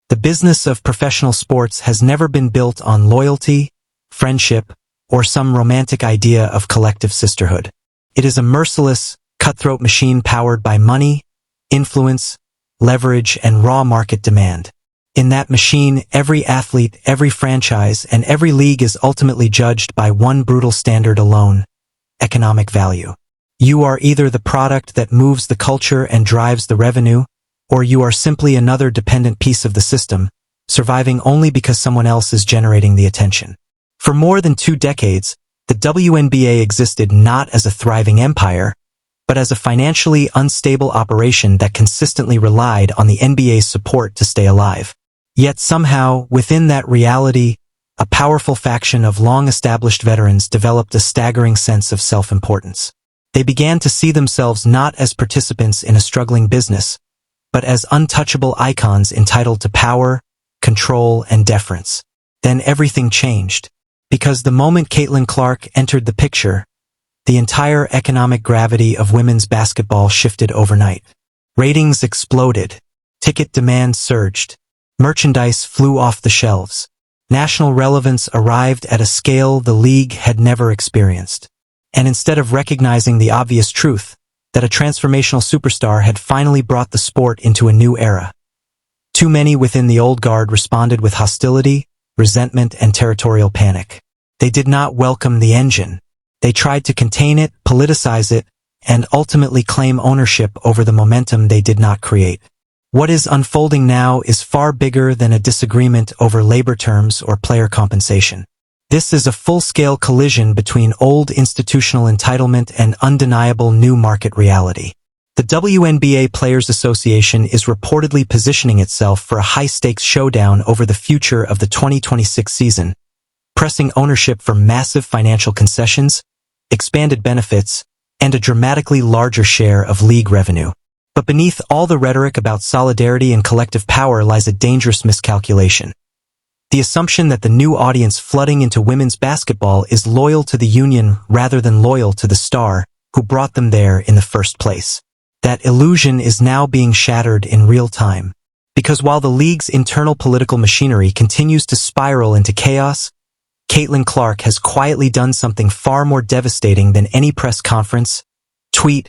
The business of professional sports has never been built on loyalty, friendship, or some romantic idea of collective sisterhood. It is a merciless, cutthroat machine powered by money, influence, leverage, and raw market demand. In that machine, every athlete, every franchise, and every league is ultimately judged by one brutal standard alone: economic value. You are either the product that moves the culture and drives the revenue, or you are simply another dependent piece of the system, surviving only because someone else is generating the attention. For more than 2 decades, the WNBA existed not as a thriving empire, but as a financially unstable operation that consistently relied on the NBA's support to stay alive. Yet somehow, within that reality, a powerful faction of long-established veterans developed a staggering sense of self-importance. They began to see themselves not as participants in a struggling business, but as untouchable icons entitled to power, control, and deference. Then everything changed. Because the moment Caitlin Clark entered the picture, the entire economic gravity of women's basketball shifted overnight. Ratings exploded. Ticket demand surged. Merchandise flew off the shelves. National relevance arrived at a scale the league had never experienced. And instead of recognizing the obvious truth, that a transformational superstar had finally brought the sport into a new era, too many within the old guard responded with hostility, resentment, and territorial panic. They did not welcome the engine. They tried to contain it, politicize it, and ultimately claim ownership over the momentum they did not create. What is unfolding now is far bigger than a disagreement over labor terms or player compensation. This is a full-scale collision between old institutional entitlement and undeniable new market reality. The WNBA Players Association is reportedly positioning itself for a high-stakes showdown over the future of the 2026 season, pressing ownership for massive financial concessions, expanded benefits, and a dramatically larger share of league revenue. But beneath all the rhetoric about solidarity and collective power lies a dangerous miscalculation. The assumption that the new audience flooding into women's basketball is loyal to the union rather than loyal to the star who brought them there in the first place. That illusion is now being shattered in real time. Because while the league's internal political machinery continues to spiral into chaos, Caitlin Clark has quietly done something far more devastating than any press conference, tweet,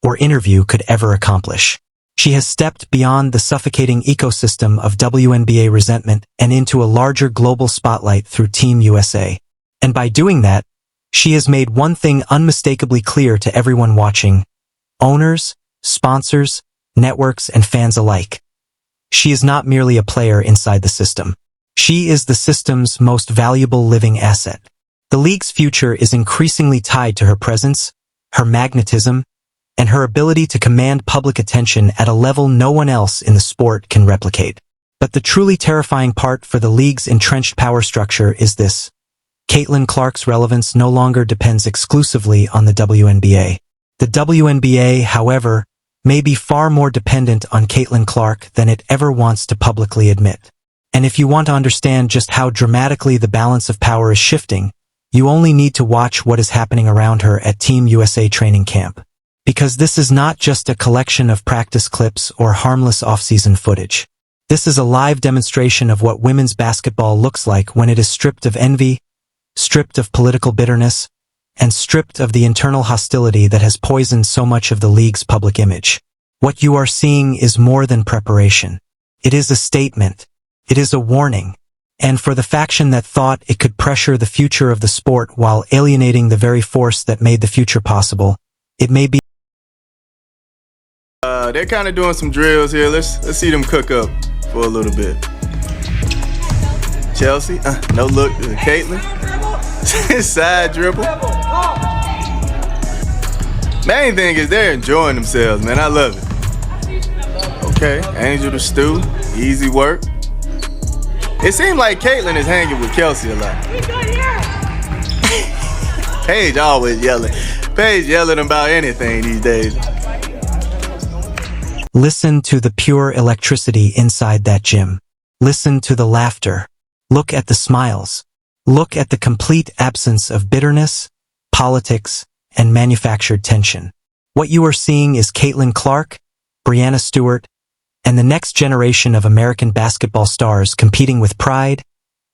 or interview could ever accomplish. She has stepped beyond the suffocating ecosystem of WNBA resentment and into a larger global spotlight through Team USA. And by doing that, she has made one thing unmistakably clear to everyone watching: owners, sponsors, networks, and fans alike. She is not merely a player inside the system. She is the system's most valuable living asset. The league's future is increasingly tied to her presence, her magnetism, and her ability to command public attention at a level no one else in the sport can replicate. But the truly terrifying part for the league's entrenched power structure is this: Caitlin Clark's relevance no longer depends exclusively on the WNBA. The WNBA, however, may be far more dependent on Caitlin Clark than it ever wants to publicly admit. And if you want to understand just how dramatically the balance of power is shifting, you only need to watch what is happening around her at Team USA training camp. Because this is not just a collection of practice clips or harmless off-season footage. This is a live demonstration of what women's basketball looks like when it is stripped of envy, stripped of political bitterness, and stripped of the internal hostility that has poisoned so much of the league's public image. What you are seeing is more than preparation. It is a statement. It is a warning. And for the faction that thought it could pressure the future of the sport while alienating the very force that made the future possible, it may be. They're kind of doing some drills here. Let's see them cook up for a little bit. Chelsea, no look. Caitlin, side dribble. Main thing is they're enjoying themselves, man. I love it. Okay, Angel to Stu, easy work. It seems like Caitlin is hanging with Kelsey a lot. Paige always yelling. Paige yelling about anything these days. Listen to the pure electricity inside that gym. Listen to the laughter. Look at the smiles. Look at the complete absence of bitterness, politics, and manufactured tension. What you are seeing is Caitlin Clark, Breanna Stewart, and the next generation of American basketball stars competing with pride,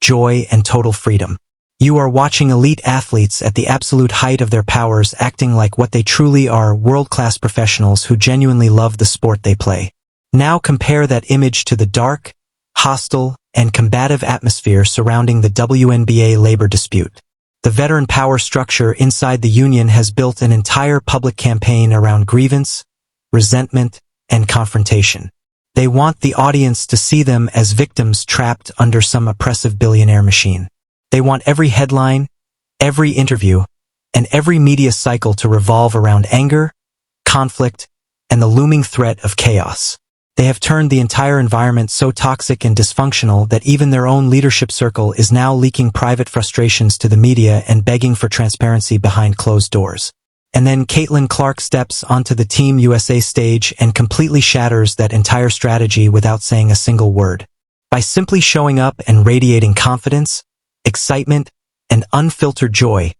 joy, and total freedom. You are watching elite athletes at the absolute height of their powers acting like what they truly are, world-class professionals who genuinely love the sport they play. Now compare that image to the dark, hostile, and combative atmosphere surrounding the WNBA labor dispute. The veteran power structure inside the union has built an entire public campaign around grievance, resentment, and confrontation. They want the audience to see them as victims trapped under some oppressive billionaire machine. They want every headline, every interview, and every media cycle to revolve around anger, conflict, and the looming threat of chaos. They have turned the entire environment so toxic and dysfunctional that even their own leadership circle is now leaking private frustrations to the media and begging for transparency behind closed doors. And then Caitlin Clark steps onto the Team USA stage and completely shatters that entire strategy without saying a single word. By simply showing up and radiating confidence, excitement, and unfiltered joy,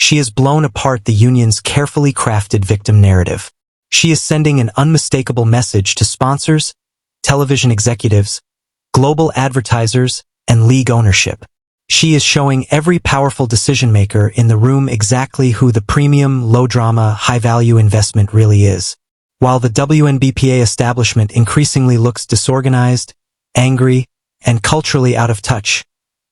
she has blown apart the union's carefully crafted victim narrative. She is sending an unmistakable message to sponsors, television executives, global advertisers, and league ownership. She is showing every powerful decision-maker in the room exactly who the premium, low-drama, high-value investment really is. While the WNBA establishment increasingly looks disorganized, angry, and culturally out of touch,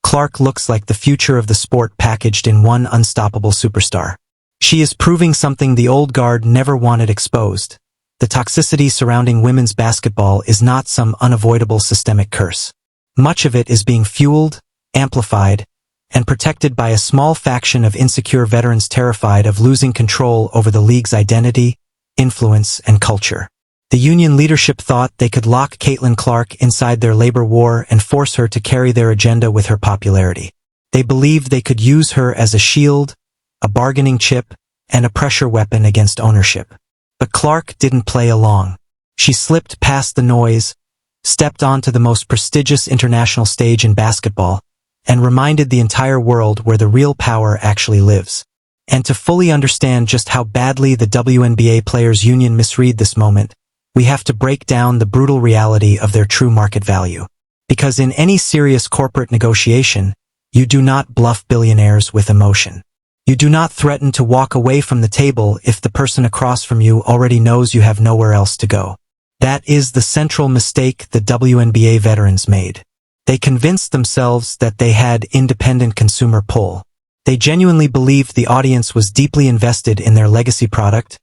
Clark looks like the future of the sport packaged in one unstoppable superstar. She is proving something the old guard never wanted exposed. The toxicity surrounding women's basketball is not some unavoidable systemic curse. Much of it is being fueled, amplified, and protected by a small faction of insecure veterans terrified of losing control over the league's identity, influence, and culture. The union leadership thought they could lock Caitlin Clark inside their labor war and force her to carry their agenda with her popularity. They believed they could use her as a shield, a bargaining chip, and a pressure weapon against ownership. But Clark didn't play along. She slipped past the noise, stepped onto the most prestigious international stage in basketball, and reminded the entire world where the real power actually lives. And to fully understand just how badly the WNBA Players Union misread this moment, we have to break down the brutal reality of their true market value. Because in any serious corporate negotiation, you do not bluff billionaires with emotion. You do not threaten to walk away from the table if the person across from you already knows you have nowhere else to go. That is the central mistake the WNBA veterans made. They convinced themselves that they had independent consumer pull. They genuinely believed the audience was deeply invested in their legacy product,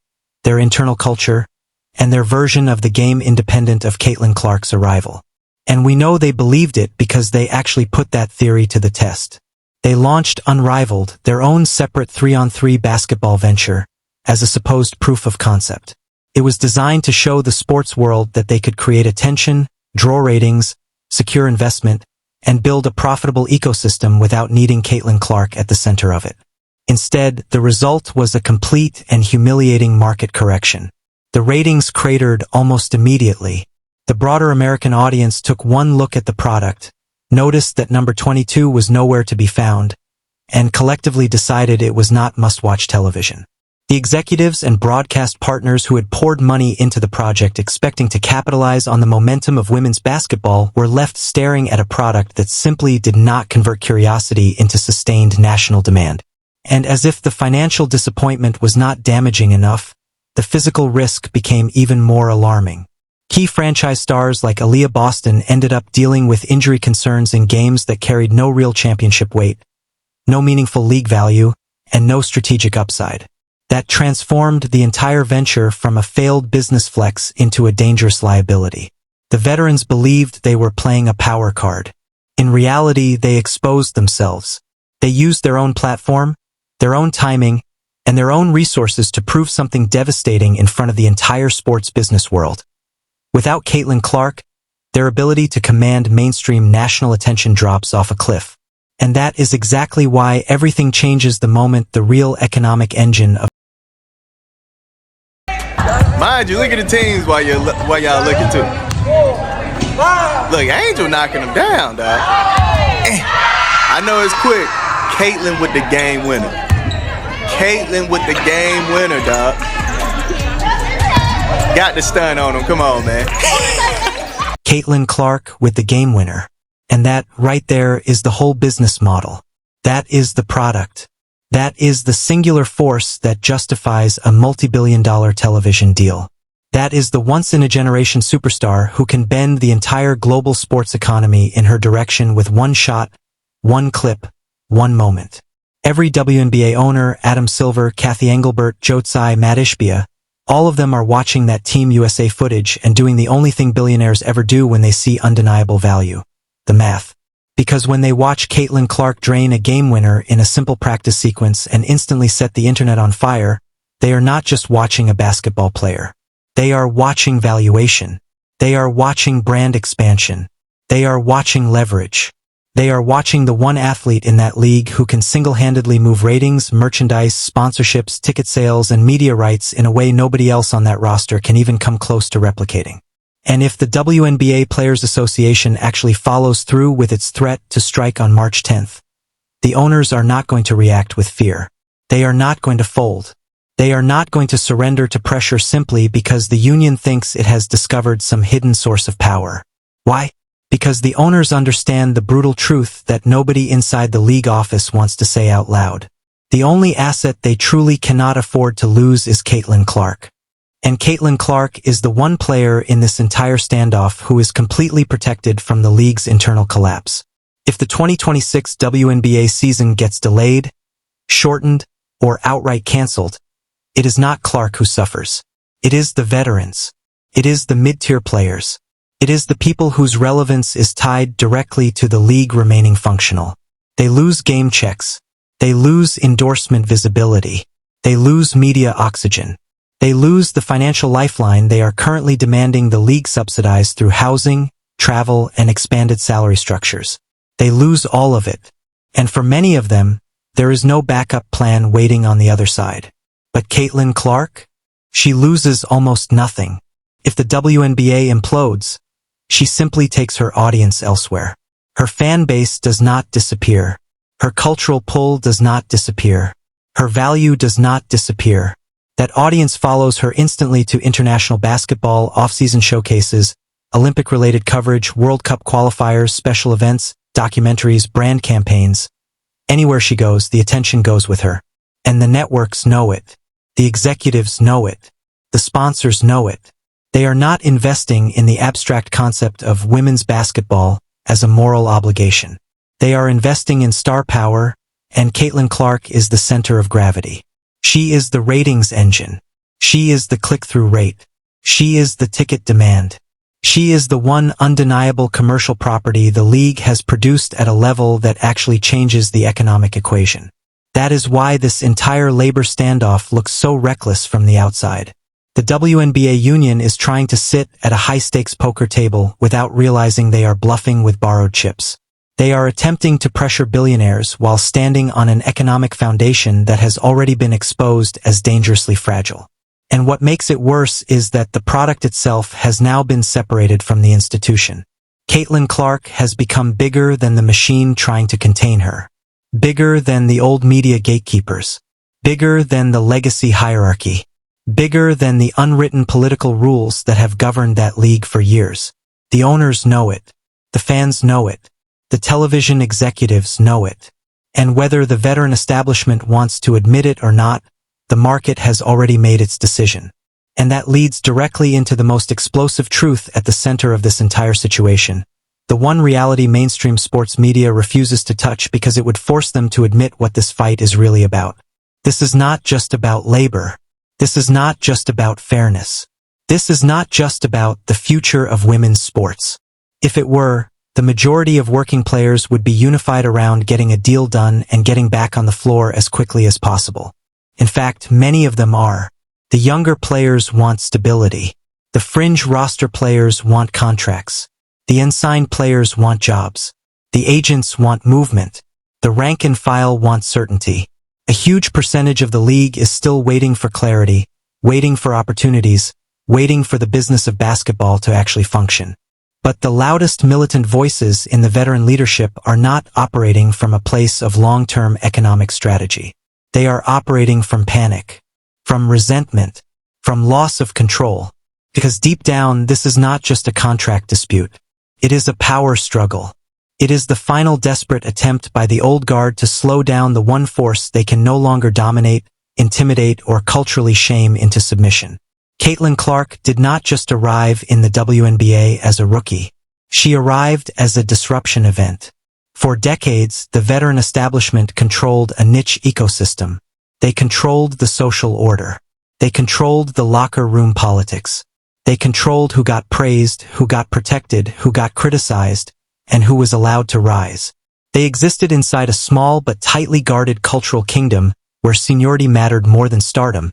their internal culture, and their version of the game independent of Caitlin Clark's arrival. And we know they believed it because they actually put that theory to the test. They launched Unrivaled, their own separate 3-on-3 basketball venture, as a supposed proof of concept. It was designed to show the sports world that they could create attention, draw ratings, secure investment, and build a profitable ecosystem without needing Caitlin Clark at the center of it. Instead, the result was a complete and humiliating market correction. The ratings cratered almost immediately. The broader American audience took one look at the product, noticed that number 22 was nowhere to be found, and collectively decided it was not must-watch television. The executives and broadcast partners who had poured money into the project expecting to capitalize on the momentum of women's basketball were left staring at a product that simply did not convert curiosity into sustained national demand. And as if the financial disappointment was not damaging enough, the physical risk became even more alarming. Key franchise stars like Aaliyah Boston ended up dealing with injury concerns in games that carried no real championship weight, no meaningful league value, and no strategic upside. That transformed the entire venture from a failed business flex into a dangerous liability. The veterans believed they were playing a power card. In reality, they exposed themselves. They used their own platform, their own timing, and their own resources to prove something devastating in front of the entire sports business world. Without Caitlin Clark, their ability to command mainstream national attention drops off a cliff. And that is exactly why everything changes the moment the real economic engine of... Mind you, look at the teams while y'all looking too. Look, Angel knocking them down, dog. I know it's quick. Caitlin with the game winner. Caitlin with the game winner, dog. Got the stun on him. Come on, man. Caitlin Clark with the game winner. And that, right there, is the whole business model. That is the product. That is the singular force that justifies a multi-billion-dollar television deal. That is the once-in-a-generation superstar who can bend the entire global sports economy in her direction with one shot, one clip, one moment. Every WNBA owner, Adam Silver, Kathy Engelbert, Joe Tsai, Matt Ishbia, all of them are watching that Team USA footage and doing the only thing billionaires ever do when they see undeniable value: the math. Because when they watch Caitlin Clark drain a game winner in a simple practice sequence and instantly set the internet on fire, they are not just watching a basketball player. They are watching valuation. They are watching brand expansion. They are watching leverage. They are watching the one athlete in that league who can single-handedly move ratings, merchandise, sponsorships, ticket sales, and media rights in a way nobody else on that roster can even come close to replicating. And if the WNBA Players Association actually follows through with its threat to strike on March 10th, the owners are not going to react with fear. They are not going to fold. They are not going to surrender to pressure simply because the union thinks it has discovered some hidden source of power. Why? Because the owners understand the brutal truth that nobody inside the league office wants to say out loud. The only asset they truly cannot afford to lose is Caitlin Clark. And Caitlin Clark is the one player in this entire standoff who is completely protected from the league's internal collapse. If the 2026 WNBA season gets delayed, shortened, or outright canceled, it is not Clark who suffers. It is the veterans. It is the mid-tier players. It is the people whose relevance is tied directly to the league remaining functional. They lose game checks. They lose endorsement visibility. They lose media oxygen. They lose the financial lifeline they are currently demanding the league subsidize through housing, travel, and expanded salary structures. They lose all of it. And for many of them, there is no backup plan waiting on the other side. But Caitlin Clark? She loses almost nothing. If the WNBA implodes, she simply takes her audience elsewhere. Her fan base does not disappear. Her cultural pull does not disappear. Her value does not disappear. That audience follows her instantly to international basketball, off-season showcases, Olympic-related coverage, World Cup qualifiers, special events, documentaries, brand campaigns. Anywhere she goes, the attention goes with her. And the networks know it. The executives know it. The sponsors know it. They are not investing in the abstract concept of women's basketball as a moral obligation. They are investing in star power, and Caitlin Clark is the center of gravity. She is the ratings engine. She is the click-through rate. She is the ticket demand. She is the one undeniable commercial property the league has produced at a level that actually changes the economic equation. That is why this entire labor standoff looks so reckless from the outside. The WNBA union is trying to sit at a high-stakes poker table without realizing they are bluffing with borrowed chips. They are attempting to pressure billionaires while standing on an economic foundation that has already been exposed as dangerously fragile. And what makes it worse is that the product itself has now been separated from the institution. Caitlin Clark has become bigger than the machine trying to contain her. Bigger than the old media gatekeepers. Bigger than the legacy hierarchy. Bigger than the unwritten political rules that have governed that league for years. The owners know it. The fans know it. The television executives know it. And whether the veteran establishment wants to admit it or not, the market has already made its decision. And that leads directly into the most explosive truth at the center of this entire situation. The one reality mainstream sports media refuses to touch because it would force them to admit what this fight is really about. This is not just about labor. This is not just about fairness. This is not just about the future of women's sports. If it were, the majority of working players would be unified around getting a deal done and getting back on the floor as quickly as possible. In fact, many of them are. The younger players want stability. The fringe roster players want contracts. The unsigned players want jobs. The agents want movement. The rank and file want certainty. A huge percentage of the league is still waiting for clarity, waiting for opportunities, waiting for the business of basketball to actually function. But the loudest militant voices in the veteran leadership are not operating from a place of long-term economic strategy. They are operating from panic, from resentment, from loss of control. Because deep down, this is not just a contract dispute. It is a power struggle. It is the final desperate attempt by the old guard to slow down the one force they can no longer dominate, intimidate, or culturally shame into submission. Caitlin Clark did not just arrive in the WNBA as a rookie. She arrived as a disruption event. For decades, the veteran establishment controlled a niche ecosystem. They controlled the social order. They controlled the locker room politics. They controlled who got praised, who got protected, who got criticized, and who was allowed to rise. They existed inside a small but tightly guarded cultural kingdom where seniority mattered more than stardom,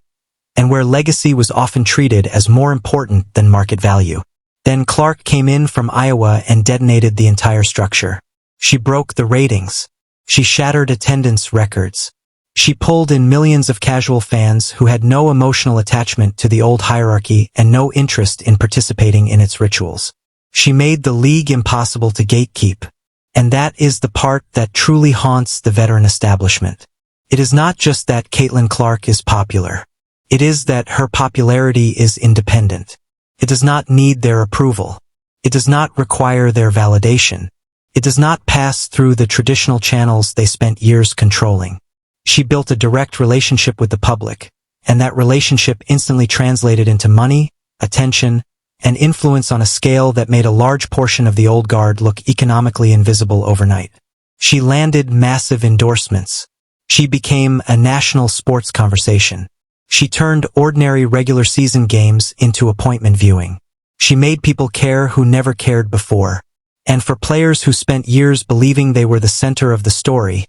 and where legacy was often treated as more important than market value. Then Clark came in from Iowa and detonated the entire structure. She broke the ratings. She shattered attendance records. She pulled in millions of casual fans who had no emotional attachment to the old hierarchy and no interest in participating in its rituals. She made the league impossible to gatekeep. And that is the part that truly haunts the veteran establishment. It is not just that Caitlin Clark is popular. It is that her popularity is independent. It does not need their approval. It does not require their validation. It does not pass through the traditional channels they spent years controlling. She built a direct relationship with the public, and that relationship instantly translated into money, attention, and influence on a scale that made a large portion of the old guard look economically invisible overnight. She landed massive endorsements. She became a national sports conversation. She turned ordinary regular season games into appointment viewing. She made people care who never cared before. And for players who spent years believing they were the center of the story,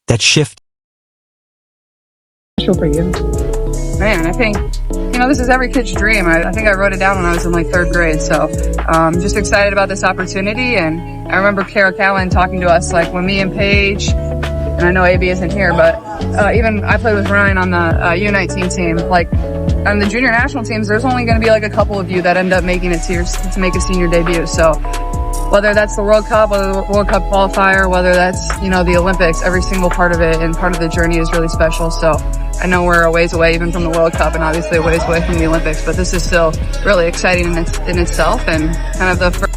that shift. For you? Man, I think, this is every kid's dream. I think I wrote it down when I was in like 3rd grade. So I'm just excited about this opportunity. And I remember Kara Cowan talking to us, like when me and Paige, and I know AB isn't here, but even I played with Ryan on the U19 team. Like on the junior national teams, there's only going to be like a couple of you that end up making it to make a senior debut. So whether that's the World Cup, whether the World Cup qualifier, whether that's, the Olympics, every single part of it and part of the journey is really special. So I know we're a ways away even from the World Cup and obviously a ways away from the Olympics, but this is still really exciting in itself and kind of the first